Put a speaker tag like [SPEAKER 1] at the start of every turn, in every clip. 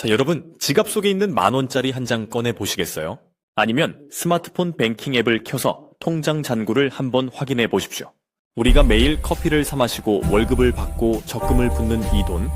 [SPEAKER 1] 자, 여러분, 지갑 속에 있는 10,000원짜리 한 장 꺼내 보시겠어요? 아니면 스마트폰 뱅킹 앱을 켜서 통장 잔고를 한번 확인해 보십시오. 우리가 매일 커피를 사 마시고 월급을 받고 적금을 붓는 이 돈,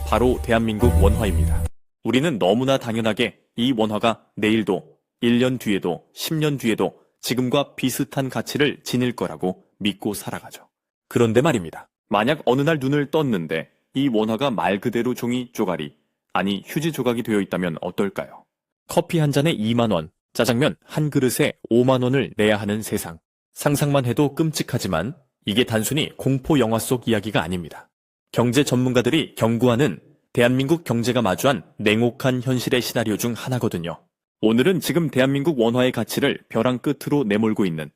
[SPEAKER 1] 바로 대한민국 원화입니다. 우리는 너무나 당연하게 이 원화가 내일도, 1년 뒤에도, 10년 뒤에도 지금과 비슷한 가치를 지닐 거라고 믿고 살아가죠. 그런데 말입니다. 만약 어느 날 눈을 떴는데 이 원화가 말 그대로 종이 쪼가리, 아니 휴지 조각이 되어 있다면 어떨까요? 커피 한 잔에 2만 원, 짜장면 한 그릇에 5만 원을 내야 하는 세상. 상상만 해도 끔찍하지만 이게 단순히 공포 영화 속 이야기가 아닙니다. 경제 전문가들이 경고하는 대한민국 경제가 마주한 냉혹한 현실의 시나리오 중 하나거든요. 오늘은 지금 대한민국 원화의 가치를 벼랑 끝으로 내몰고 있는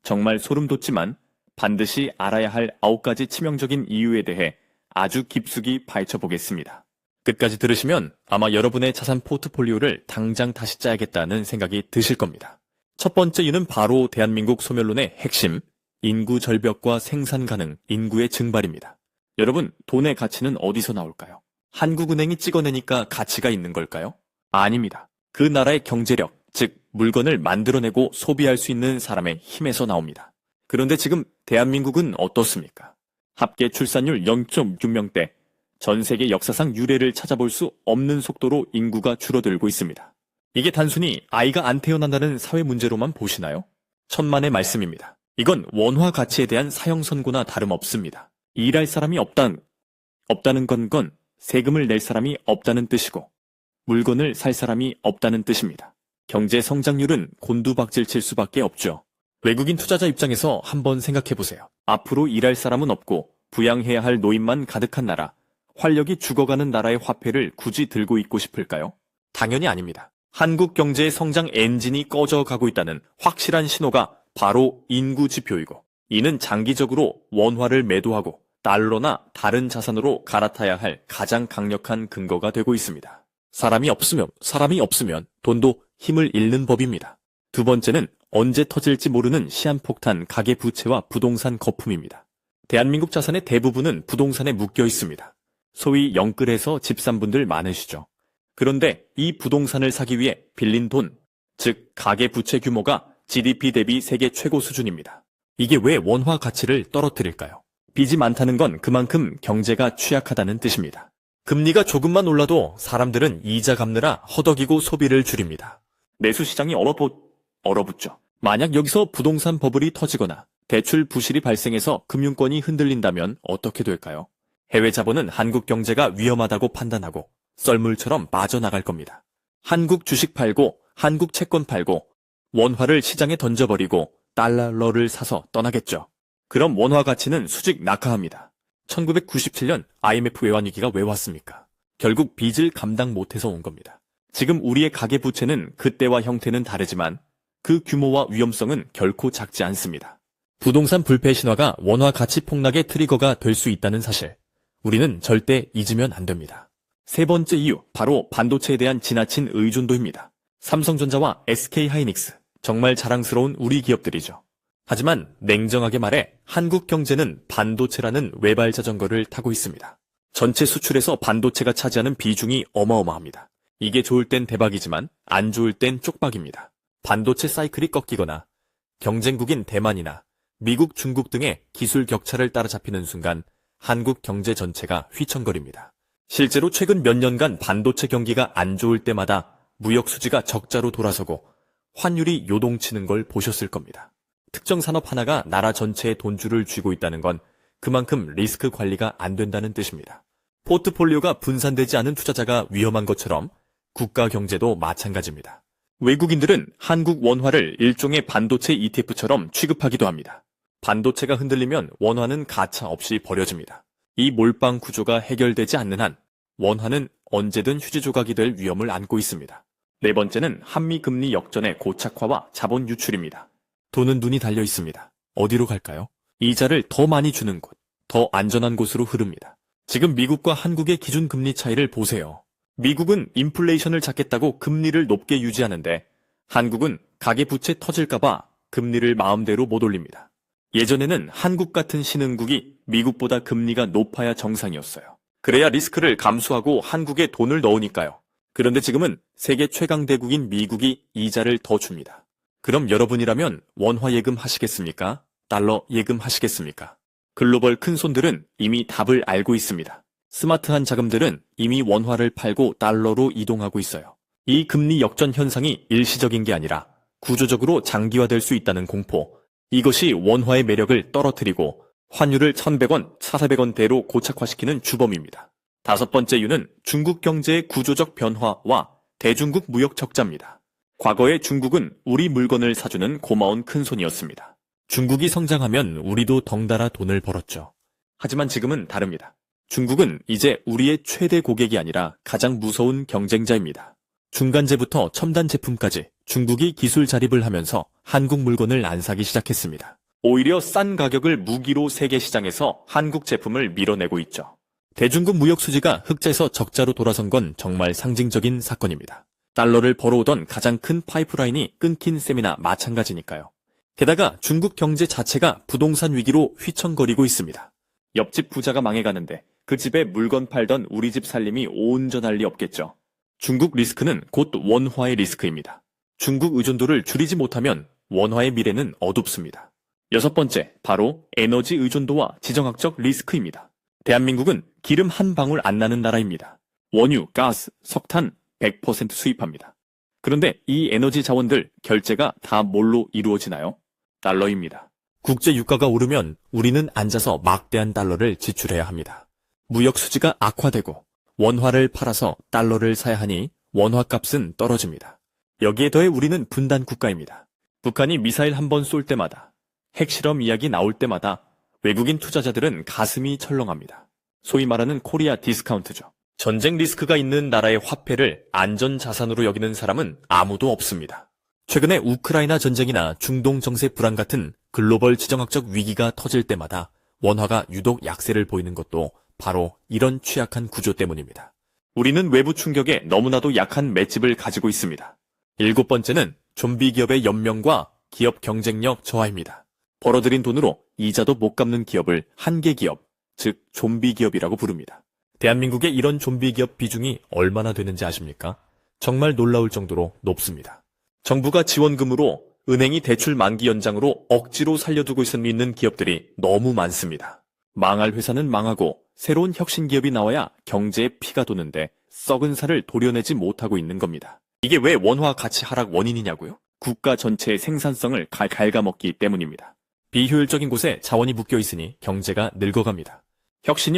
[SPEAKER 1] 정말 소름 돋지만 반드시 알아야 할 9가지 치명적인 이유에 대해 아주 깊숙이 파헤쳐 보겠습니다. 끝까지 들으시면 아마 여러분의 자산 포트폴리오를 당장 다시 짜야겠다는 생각이 드실 겁니다. 첫 번째 이유는 바로 대한민국 소멸론의 핵심, 인구 절벽과 생산 가능 인구의 증발입니다. 여러분, 돈의 가치는 어디서 나올까요? 한국은행이 찍어내니까 가치가 있는 걸까요? 아닙니다. 그 나라의 경제력, 즉 물건을 만들어내고 소비할 수 있는 사람의 힘에서 나옵니다. 그런데 지금 대한민국은 어떻습니까? 합계 출산율 0.6명대, 전 세계 역사상 유례를 찾아볼 수 없는 속도로 인구가 줄어들고 있습니다. 이게 단순히 아이가 안 태어난다는 사회 문제로만 보시나요? 천만의 말씀입니다. 이건 원화 가치에 대한 사형 선고나 다름없습니다. 일할 사람이 없다는 건 세금을 낼 사람이 없다는 뜻이고 물건을 살 사람이 없다는 뜻입니다. 경제 성장률은 곤두박질 칠 수밖에 없죠. 외국인 투자자 입장에서 한번 생각해보세요. 앞으로 일할 사람은 없고 부양해야 할 노인만 가득한 나라, 활력이 죽어가는 나라의 화폐를 굳이 들고 있고 싶을까요? 당연히 아닙니다. 한국 경제의 성장 엔진이 꺼져가고 있다는 확실한 신호가 바로 인구 지표이고 이는 장기적으로 원화를 매도하고 달러나 다른 자산으로 갈아타야 할 가장 강력한 근거가 되고 있습니다. 사람이 없으면 돈도 힘을 잃는 법입니다. 두 번째는 언제 터질지 모르는 시한폭탄 가계부채와 부동산 거품입니다. 대한민국 자산의 대부분은 부동산에 묶여 있습니다. 소위 영끌에서 집 산 분들 많으시죠. 그런데 이 부동산을 사기 위해 빌린 돈, 즉 가계부채 규모가 GDP 대비 세계 최고 수준입니다. 이게 왜 원화 가치를 떨어뜨릴까요? 빚이 많다는 건 그만큼 경제가 취약하다는 뜻입니다. 금리가 조금만 올라도 사람들은 이자 갚느라 허덕이고 소비를 줄입니다. 내수시장이 얼어붙죠. 만약 여기서 부동산 버블이 터지거나 대출 부실이 발생해서 금융권이 흔들린다면 어떻게 될까요? 해외 자본은 한국 경제가 위험하다고 판단하고 썰물처럼 빠져나갈 겁니다. 한국 주식 팔고 한국 채권 팔고 원화를 시장에 던져버리고 달러를 사서 떠나겠죠. 그럼 원화 가치는 수직 낙하합니다. 1997년 IMF 외환위기가 왜 왔습니까? 결국 빚을 감당 못해서 온 겁니다. 지금 우리의 가계부채는 그때와 형태는 다르지만 그 규모와 위험성은 결코 작지 않습니다. 부동산 불패 신화가 원화 가치 폭락의 트리거가 될 수 있다는 사실, 우리는 절대 잊으면 안 됩니다. 세 번째 이유, 바로 반도체에 대한 지나친 의존도입니다. 삼성전자와 SK하이닉스, 정말 자랑스러운 우리 기업들이죠. 하지만 냉정하게 말해 한국 경제는 반도체라는 외발 자전거를 타고 있습니다. 전체 수출에서 반도체가 차지하는 비중이 어마어마합니다. 이게 좋을 땐 대박이지만 안 좋을 땐 쪽박입니다. 반도체 사이클이 꺾이거나 경쟁국인 대만이나 미국, 중국 등의 기술 격차를 따라잡히는 순간 한국 경제 전체가 휘청거립니다. 실제로 최근 몇 년간 반도체 경기가 안 좋을 때마다 무역 수지가 적자로 돌아서고 환율이 요동치는 걸 보셨을 겁니다. 특정 산업 하나가 나라 전체에 돈줄을 쥐고 있다는 건 그만큼 리스크 관리가 안 된다는 뜻입니다. 포트폴리오가 분산되지 않은 투자자가 위험한 것처럼 국가 경제도 마찬가지입니다. 외국인들은 한국 원화를 일종의 반도체 ETF처럼 취급하기도 합니다. 반도체가 흔들리면 원화는 가차 없이 버려집니다. 이 몰빵 구조가 해결되지 않는 한 원화는 언제든 휴지 조각이 될 위험을 안고 있습니다. 네 번째는 한미 금리 역전의 고착화와 자본 유출입니다. 돈은 눈이 달려 있습니다. 어디로 갈까요? 이자를 더 많이 주는 곳, 더 안전한 곳으로 흐릅니다. 지금 미국과 한국의 기준 금리 차이를 보세요. 미국은 인플레이션을 잡겠다고 금리를 높게 유지하는데 한국은 가계부채 터질까봐 금리를 마음대로 못 올립니다. 예전에는 한국 같은 신흥국이 미국보다 금리가 높아야 정상이었어요. 그래야 리스크를 감수하고 한국에 돈을 넣으니까요. 그런데 지금은 세계 최강 대국인 미국이 이자를 더 줍니다. 그럼 여러분이라면 원화 예금하시겠습니까? 달러 예금하시겠습니까? 글로벌 큰손들은 이미 답을 알고 있습니다. 스마트한 자금들은 이미 원화를 팔고 달러로 이동하고 있어요. 이 금리 역전 현상이 일시적인 게 아니라 구조적으로 장기화될 수 있다는 공포. 이것이 원화의 매력을 떨어뜨리고 환율을 1,100원, 1,400원대로 고착화시키는 주범입니다. 다섯 번째 이유는 중국 경제의 구조적 변화와 대중국 무역 적자입니다. 과거에 중국은 우리 물건을 사주는 고마운 큰손이었습니다. 중국이 성장하면 우리도 덩달아 돈을 벌었죠. 하지만 지금은 다릅니다. 중국은 이제 우리의 최대 고객이 아니라 가장 무서운 경쟁자입니다. 중간재부터 첨단 제품까지 중국이 기술 자립을 하면서 한국 물건을 안 사기 시작했습니다. 오히려 싼 가격을 무기로 세계 시장에서 한국 제품을 밀어내고 있죠. 대중국 무역 수지가 흑자에서 적자로 돌아선 건 정말 상징적인 사건입니다. 달러를 벌어오던 가장 큰 파이프라인이 끊긴 셈이나 마찬가지니까요. 게다가 중국 경제 자체가 부동산 위기로 휘청거리고 있습니다. 옆집 부자가 망해가는데 그 집에 물건 팔던 우리 집 살림이 온전할 리 없겠죠. 중국 리스크는 곧 원화의 리스크입니다. 중국 의존도를 줄이지 못하면 원화의 미래는 어둡습니다. 여섯 번째, 바로 에너지 의존도와 지정학적 리스크입니다. 대한민국은 기름 한 방울 안 나는 나라입니다. 원유, 가스, 석탄 100% 수입합니다. 그런데 이 에너지 자원들 결제가 다 뭘로 이루어지나요? 달러입니다. 국제 유가가 오르면 우리는 앉아서 막대한 달러를 지출해야 합니다. 무역 수지가 악화되고 원화를 팔아서 달러를 사야 하니 원화 값은 떨어집니다. 여기에 더해 우리는 분단 국가입니다. 북한이 미사일 한 번 쏠 때마다, 핵실험 이야기 나올 때마다 외국인 투자자들은 가슴이 철렁합니다. 소위 말하는 코리아 디스카운트죠. 전쟁 리스크가 있는 나라의 화폐를 안전자산으로 여기는 사람은 아무도 없습니다. 최근에 우크라이나 전쟁이나 중동 정세 불안 같은 글로벌 지정학적 위기가 터질 때마다 원화가 유독 약세를 보이는 것도 바로 이런 취약한 구조 때문입니다. 우리는 외부 충격에 너무나도 약한 맷집을 가지고 있습니다. 일곱 번째는 좀비 기업의 연명과 기업 경쟁력 저하입니다. 벌어들인 돈으로 이자도 못 갚는 기업을 한계 기업, 즉 좀비 기업이라고 부릅니다. 대한민국의 이런 좀비 기업 비중이 얼마나 되는지 아십니까? 정말 놀라울 정도로 높습니다. 정부가 지원금으로 은행이 대출 만기 연장으로 억지로 살려두고 있는 기업들이 너무 많습니다. 망할 회사는 망하고 새로운 혁신 기업이 나와야 경제에 피가 도는데 썩은 살을 도려내지 못하고 있는 겁니다. 이게 왜 원화 가치 하락 원인이냐고요? 국가 전체의 생산성을 갉아먹기 때문입니다. 비효율적인 곳에 자원이 묶여 있으니 경제가 늙어갑니다. 혁신이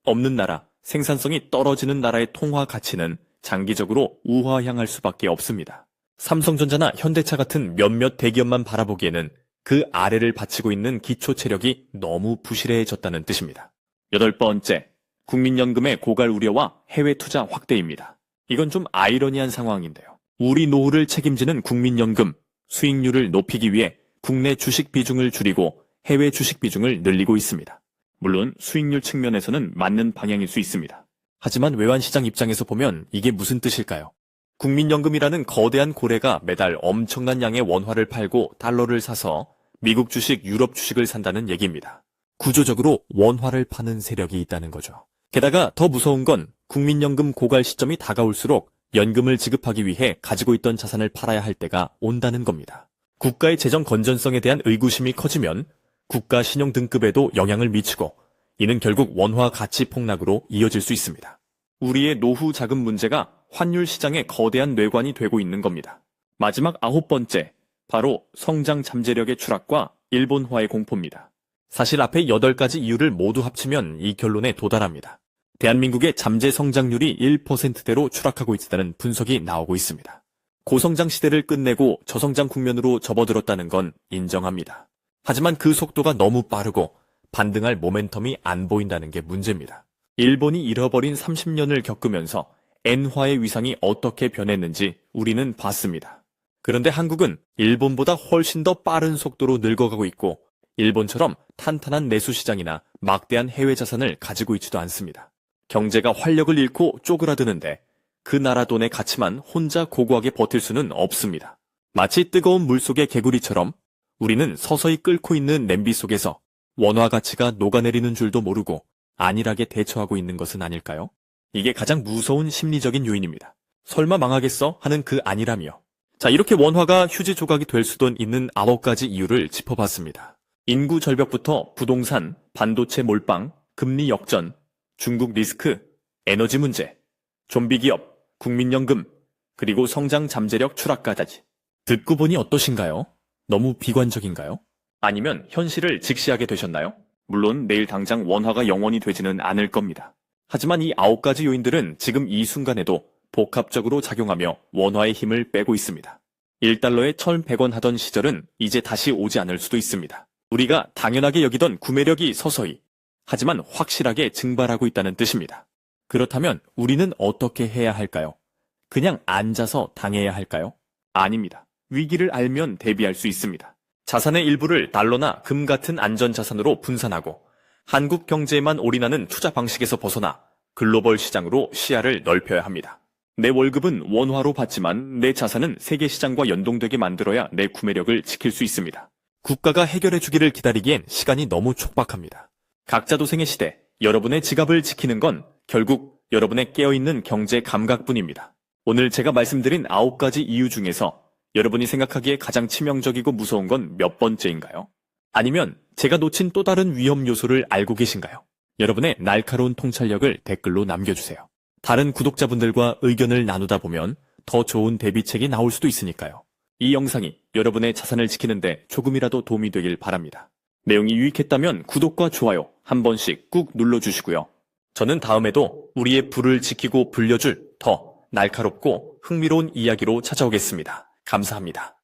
[SPEAKER 1] 없는 나라, 생산성이 떨어지는 나라의 통화 가치는 장기적으로 우하향할 수밖에 없습니다. 삼성전자나 현대차 같은 몇몇 대기업만 바라보기에는 그 아래를 바치고 있는 기초 체력이 너무 부실해졌다는 뜻입니다. 여덟 번째, 국민연금의 고갈 우려와 해외 투자 확대입니다. 이건 좀 아이러니한 상황인데요. 우리 노후를 책임지는 국민연금, 수익률을 높이기 위해 국내 주식 비중을 줄이고 해외 주식 비중을 늘리고 있습니다. 물론 수익률 측면에서는 맞는 방향일 수 있습니다. 하지만 외환시장 입장에서 보면 이게 무슨 뜻일까요? 국민연금이라는 거대한 고래가 매달 엄청난 양의 원화를 팔고 달러를 사서 미국 주식, 유럽 주식을 산다는 얘기입니다. 구조적으로 원화를 파는 세력이 있다는 거죠. 게다가 더 무서운 건 국민연금 고갈 시점이 다가올수록 연금을 지급하기 위해 가지고 있던 자산을 팔아야 할 때가 온다는 겁니다. 국가의 재정 건전성에 대한 의구심이 커지면 국가 신용 등급에도 영향을 미치고 이는 결국 원화 가치 폭락으로 이어질 수 있습니다. 우리의 노후 자금 문제가 환율 시장의 거대한 뇌관이 되고 있는 겁니다. 마지막 아홉 번째, 바로 성장 잠재력의 추락과 일본화의 공포입니다. 사실 앞에 8가지 이유를 모두 합치면 이 결론에 도달합니다. 대한민국의 잠재 성장률이 1%대로 추락하고 있다는 분석이 나오고 있습니다. 고성장 시대를 끝내고 저성장 국면으로 접어들었다는 건 인정합니다. 하지만 그 속도가 너무 빠르고 반등할 모멘텀이 안 보인다는 게 문제입니다. 일본이 잃어버린 30년을 겪으면서 엔화의 위상이 어떻게 변했는지 우리는 봤습니다. 그런데 한국은 일본보다 훨씬 더 빠른 속도로 늙어가고 있고 일본처럼 탄탄한 내수시장이나 막대한 해외 자산을 가지고 있지도 않습니다. 경제가 활력을 잃고 쪼그라드는데 그 나라 돈의 가치만 혼자 고고하게 버틸 수는 없습니다. 마치 뜨거운 물속의 개구리처럼 우리는 서서히 끓고 있는 냄비 속에서 원화 가치가 녹아내리는 줄도 모르고 안일하게 대처하고 있는 것은 아닐까요? 이게 가장 무서운 심리적인 요인입니다. 설마 망하겠어? 하는 그 아니라며. 자, 이렇게 원화가 휴지 조각이 될 수도 있는 9가지 이유를 짚어봤습니다. 인구 절벽부터 부동산, 반도체 몰빵, 금리 역전, 중국 리스크, 에너지 문제, 좀비 기업, 국민연금, 그리고 성장 잠재력 추락까지. 듣고 보니 어떠신가요? 너무 비관적인가요? 아니면 현실을 직시하게 되셨나요? 물론 내일 당장 원화가 영원히 되지는 않을 겁니다. 하지만 이 9가지 요인들은 지금 이 순간에도 복합적으로 작용하며 원화의 힘을 빼고 있습니다. 1달러에 1,100원 하던 시절은 이제 다시 오지 않을 수도 있습니다. 우리가 당연하게 여기던 구매력이 서서히, 하지만 확실하게 증발하고 있다는 뜻입니다. 그렇다면 우리는 어떻게 해야 할까요? 그냥 앉아서 당해야 할까요? 아닙니다. 위기를 알면 대비할 수 있습니다. 자산의 일부를 달러나 금 같은 안전자산으로 분산하고 한국 경제에만 올인하는 투자 방식에서 벗어나 글로벌 시장으로 시야를 넓혀야 합니다. 내 월급은 원화로 받지만 내 자산은 세계 시장과 연동되게 만들어야 내 구매력을 지킬 수 있습니다. 국가가 해결해 주기를 기다리기엔 시간이 너무 촉박합니다. 각자 도생의 시대, 여러분의 지갑을 지키는 건 결국 여러분의 깨어있는 경제 감각뿐입니다. 오늘 제가 말씀드린 9가지 이유 중에서 여러분이 생각하기에 가장 치명적이고 무서운 건 몇 번째인가요? 아니면 제가 놓친 또 다른 위험 요소를 알고 계신가요? 여러분의 날카로운 통찰력을 댓글로 남겨주세요. 다른 구독자분들과 의견을 나누다 보면 더 좋은 대비책이 나올 수도 있으니까요. 이 영상이 여러분의 자산을 지키는데 조금이라도 도움이 되길 바랍니다. 내용이 유익했다면 구독과 좋아요 한 번씩 꾹 눌러주시고요. 저는 다음에도 우리의 부를 지키고 불려줄 더 날카롭고 흥미로운 이야기로 찾아오겠습니다. 감사합니다.